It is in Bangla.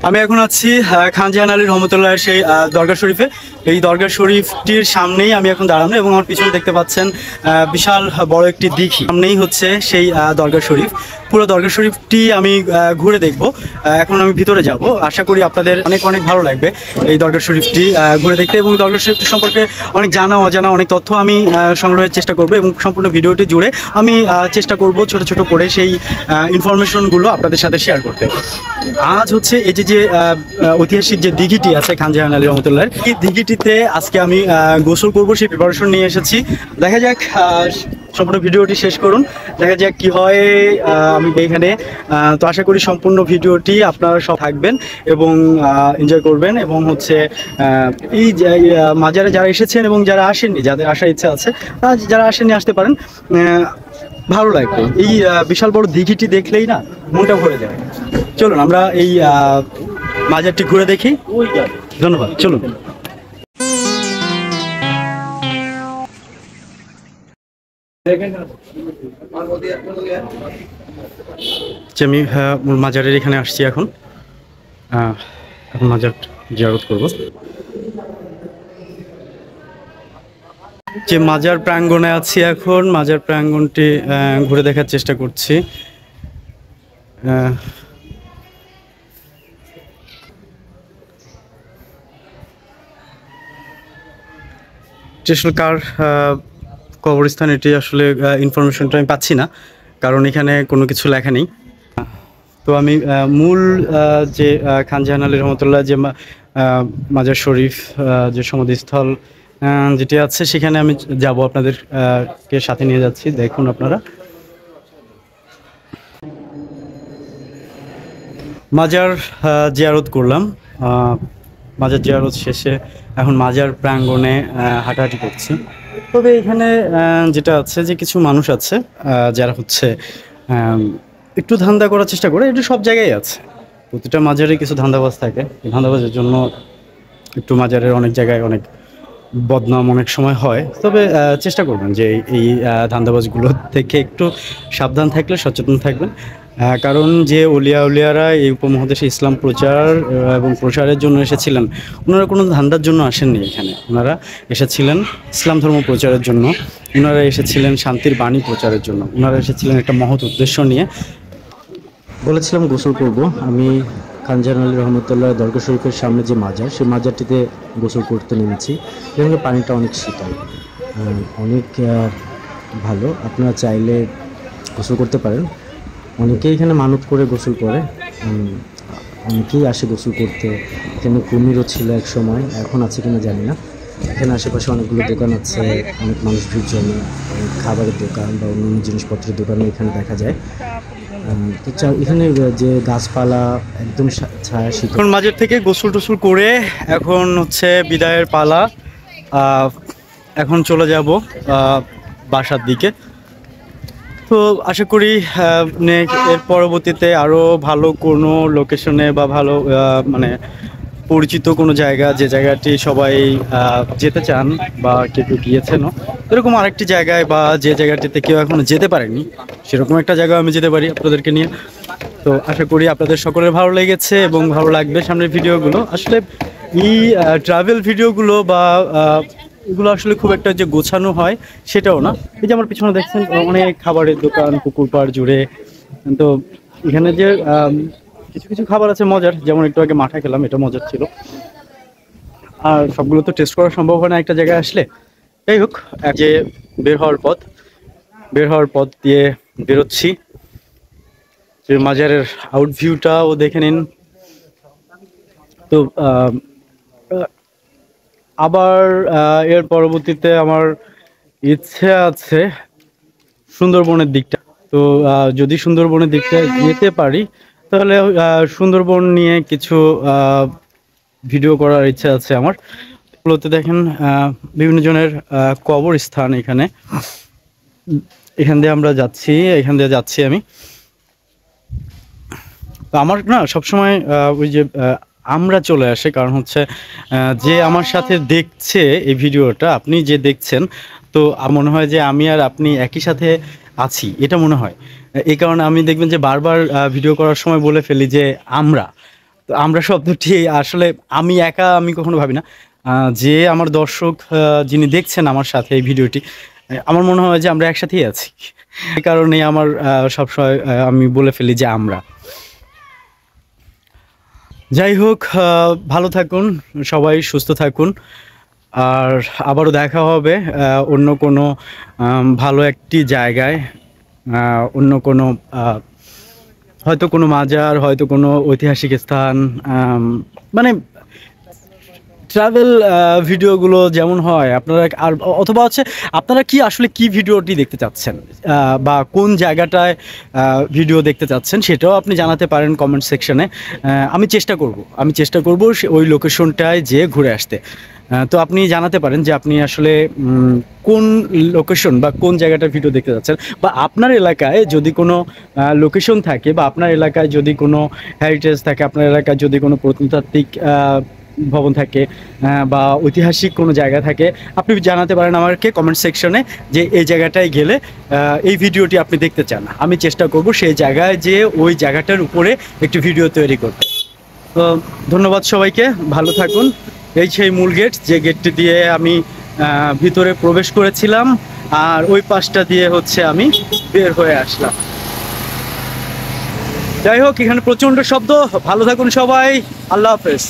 আমি এখন আছি খান জাহান আলী রহমতুল্লাহের সেই দরগা শরীফে। এই দরগা শরীফটির সামনেই আমি এখন দাঁড়ানো এবং আমার পিছনে দেখতে পাচ্ছেন বিশাল বড় একটি দিঘি। সামনেই হচ্ছে সেই দরগা শরীফ। পুরো দরগা শরীফটি আমি ঘুরে দেখব। এখন আমি ভিতরে যাব। আশা করি আপনাদের অনেক অনেক ভালো লাগবে এই দরগা শরীফটি ঘুরে দেখতে এবং দরগা শরীফটি সম্পর্কে অনেক জানা অজানা অনেক তথ্য আমি সংগ্রহের চেষ্টা করব এবং সম্পূর্ণ ভিডিওটি জুড়ে আমি চেষ্টা করব ছোট ছোট করে সেই ইনফরমেশনগুলো আপনাদের সাথে শেয়ার করতে। আজ হচ্ছে এই যে ঐতিহাসিক যে দিঘিটি আছে খান জাহান আলী রহমতুল্লাহের, এই দিঘিটিতে আজকে আমি গোসল করব, সেই প্রিপারেশন নিয়ে এসেছি। দেখা যাক, সম্পূর্ণ ভিডিওটি শেষ করুন, দেখা যাক কি হয় আমি এখানে। তো আশা করি সম্পূর্ণ ভিডিওটি আপনারা সব থাকবেন এবং এনজয় করবেন এবং হচ্ছে এই মাজারে যারা এসেছেন এবং যারা আসেননি, যাদের আসার ইচ্ছা আছে, যারা আসেননি আসতে পারেন, ভালো লাগবে। এই বিশাল বড় দিঘিটি দেখলেই না মনটা ভরে যায়। চলুন আমরা এই মাজারটি ঘুরে দেখি। ধন্যবাদ, চলুন। আমি মাজারের এখানে আসছি এখন মাজার জিয়ারত করব। যে মাজার প্রাঙ্গণে আছি এখন, মাজার প্রাঙ্গণটি ঘুরে দেখার চেষ্টা করছি। কার কবরস্থান এটি আসলে ইনফরমেশনটা আমি পাচ্ছি না, কারণ এখানে কোনো কিছু লেখা নেই। তো আমি মূল যে খান জাহান আলী রহমতুল্লাহ যে মাজার শরীফ যে সমাধিস্থল যেটি আছে সেখানে আমি যাব, আপনাদেরকে সাথে নিয়ে যাচ্ছি। দেখুন আপনারা, মাজার জিয়ারত করলাম। মাজার জিয়ারত শেষে এখন মাজার প্রাঙ্গণে হাঁটাহাঁটি করছি। তবে এখানে যেটা আছে যে কিছু মানুষ আছে যারা হচ্ছে একটু ধান্দা করার চেষ্টা করে। এটা সব জায়গায় আছে, প্রতিটা মাজারে কিছু ধান্দাবাজ থাকে। এই ধান্দাবাজের জন্য একটু মাজারের অনেক জায়গায় অনেক বদনাম অনেক সময় হয়। তবে চেষ্টা করবেন যে এই ধান্দাবাজগুলো থেকে একটু সাবধান থাকলে সচেতন থাকবেন, কারণ যে উলিয়ারা এই উপমহাদেশে ইসলাম প্রচার এবং প্রসারের জন্য এসেছিলেন, ওনারা কোনো ধান্দার জন্য আসেননি এখানে। ওনারা এসেছিলেন ইসলাম ধর্ম প্রচারের জন্য, ওনারা এসেছিলেন শান্তির বাণী প্রচারের জন্য, ওনারা এসেছিলেন একটা মহৎ উদ্দেশ্য নিয়ে। বলেছিলাম গোসল করব। আমি খান জাহান আলী রহমতুল্লাহ দরগা শরীফের সামনে যে মাজার, সেই মাজারটিতে গোসল করতে নেমেছি। এখানে পানিটা অনেক শীতল, অনেক ভালো। আপনারা চাইলে গোসল করতে পারেন। অনেকেই এখানে মানত করে গোসল করে, অনেকেই আসে গোসল করতে। এখানে কুমিরও ছিল এক সময়, এখন আছে কিনা জানি না। এখানে আশেপাশে অনেকগুলো দোকান আছে, অনেক মানুষ ভিড় জমে, অনেক খাবারের দোকান বা অন্যান্য জিনিসপত্রের দোকানও এখানে দেখা যায়। তো এখানে যে গাছপালা একদম ছায়া শীতল। মাঝের থেকে গোসল টোসল করে এখন হচ্ছে বিদায়ের পালা। এখন চলে যাব বাসার দিকে। তো আশা করি এর পরবর্তীতে আরও ভালো কোনো লোকেশনে বা ভালো মানে পরিচিত কোনো জায়গা, যে জায়গাটি সবাই যেতে চান বা কেউ গিয়েছেনও, এরকম আরেকটি জায়গায় বা যে জায়গাটিতে কেউ এখনো যেতে পারেনি, সেরকম একটা জায়গায় আমি যেতে পারি আপনাদেরকে নিয়ে। তো আশা করি আপনাদের সকলের ভালো লেগেছে এবং ভালো লাগবে সামনের ভিডিওগুলো। আসলে এই ট্রাভেল ভিডিওগুলো বা এগুলো আসলে খুব একটা যে গোছানো হয় সেটাও না। এই যে আমার পিছনে দেখছেন অনেক খাবারের দোকান পুকুর পাড় জুড়ে। তো এখানে যে কিছু কিছু খাবার আছে মজার, যেমন একটু আগে মাঠা খেলাম, এটা মজার ছিল। আর সবগুলো তো টেস্ট করা সম্ভব হয় না একটা জায়গায় আসলে। যাই হোক, যে বের হওয়ার পথ দিয়ে বেরোচ্ছি। যে মাজারের আউট ভিউটাও দেখে নিন। তো আবার এর পরবর্তীতে আমার ইচ্ছে আছে সুন্দরবনের দিকটা। তো যদি সুন্দরবনের দিকটা যেতে পারি তাহলে সুন্দরবন নিয়ে কিছু ভিডিও করার ইচ্ছা আছে আমার। এগুলোতে দেখেন বিভিন্ন জনের কবরস্থান এখান দিয়ে আমরা যাচ্ছি, এখান দিয়ে যাচ্ছি আমি। তো আমার না সবসময় ওই যে আমরা চলে আসে, কারণ হচ্ছে যে আমার সাথে দেখছে এই ভিডিওটা, আপনি যে দেখছেন, তো মনে হয় যে আমি আর আপনি একই সাথে আছি, এটা মনে হয়। এই কারণে আমি দেখবেন যে বারবার ভিডিও করার সময় বলে ফেলি যে আমরা। তো আমরা শব্দটি আসলে আমি কখনো ভাবি না যে আমার দর্শক যিনি দেখছেন আমার সাথে এই ভিডিওটি, আমার মনে হয় যে আমরা একসাথেই আছি। এই কারণে আমার সবসময় আমি বলে ফেলি যে আমরা। যাই হোক, ভালো থাকুন সবাই, সুস্থ থাকুন। আর আবারও দেখা হবে অন্য কোনো ভালো একটি জায়গায়, অন্য কোনো হয়তো কোনো মাজার, হয়তো কোনো ঐতিহাসিক স্থান, মানে ট্রাভেল ভিডিওগুলো যেমন হয় আপনারা, আর অথবা হচ্ছে আপনারা কি আসলে কি ভিডিওটি দেখতে চাচ্ছেন, বা কোন জায়গাটায় ভিডিও দেখতে চাচ্ছেন সেটাও আপনি জানাতে পারেন কমেন্ট সেকশনে। আমি চেষ্টা করব ওই লোকেশনটায় যেয়ে ঘুরে আসতে। তো আপনি জানাতে পারেন যে আপনি আসলে কোন লোকেশন বা কোন জায়গাটার ভিডিও দেখতে যাচ্ছেন, বা আপনার এলাকায় যদি কোনো লোকেশন থাকে, বা আপনার এলাকায় যদি কোনো হেরিটেজ থাকে, আপনার এলাকায় যদি কোনো প্রত্নতাত্ত্বিক ভবন থাকে, বা ঐতিহাসিক কোনো জায়গা থাকে, আপনি জানাতে পারেন আমাকে কমেন্ট সেকশনে যে এই জায়গাটায় গেলে এই ভিডিওটি আপনি দেখতে চান। আমি চেষ্টা করব সেই জায়গায় যে ওই জায়গাটার উপরে একটি ভিডিও তৈরি করতে। তো ধন্যবাদ সবাইকে, ভালো থাকুন। এই সেই মূল গেট, যে গেটটি দিয়ে আমি ভিতরে প্রবেশ করেছিলাম, আর ওই পাশটা দিয়ে হচ্ছে আমি বের হয়ে আসলাম। যাই হোক, এখানে প্রচণ্ড শব্দ। ভালো থাকুন সবাই, আল্লাহ হাফেজ।